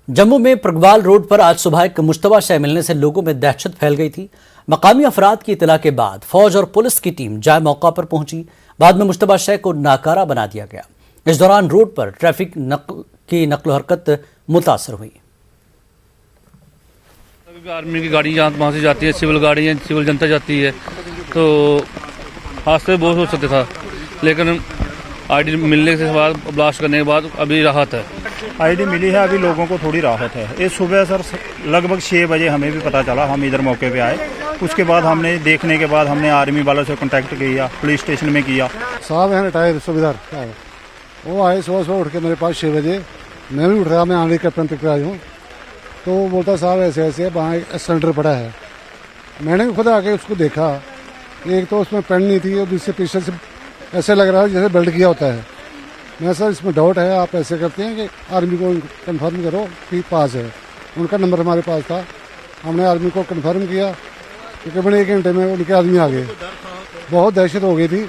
जम्मू में प्रगवाल रोड पर आज सुबह एक मुश्तबा शय मिलने से लोगों में दहशत फैल गई थी। मकामी अफराद की इतला के बाद फौज और पुलिस की टीम जाए मौका पर पहुंची। बाद में मुश्तबा शय को नाकारा बना दिया गया। इस दौरान रोड पर ट्रैफिक की नक्लो हरकत मुतासर हुई। आर्मी की गाड़ी यहाँ वहाँ से जाती है, सिविल गाड़ी है, सिविल जनता जाती है, तो हादसे बहुत हो सकते था, लेकिन आईडी मिलने के बाद ब्लास्ट करने के बाद अभी राहत है। आईडी मिली है, अभी लोगों को थोड़ी राहत है। ये सुबह सर लगभग 6 बजे हमें भी पता चला, हम इधर मौके पे आए। उसके बाद हमने देखने के बाद हमने आर्मी वालों से कांटेक्ट किया, पुलिस स्टेशन में किया। साहब हैं रिटायर सूबेदार साहब, वो आए सुबह उठ के मेरे पास 6 बजे। मैं भी उठ रहा, मैं आने कैप्टन तक आया हूँ, तो वो बोलता साहब ऐसे ऐसे वहाँ एक सिलेंडर पड़ा है। मैंने खुद आके उसको देखा, एक तो उसमें पेन नहीं थी और दूसरे पीछे से ऐसे लग रहा है जैसे बेल्ट किया होता है। मैं सर इसमें डाउट है, आप ऐसे करते हैं कि आर्मी को कंफर्म करो कि पास है। उनका नंबर हमारे पास था, हमने आर्मी को कंफर्म किया, तकरीबन 1 घंटे में उनके आदमी आ गए। बहुत दहशत हो गई थी।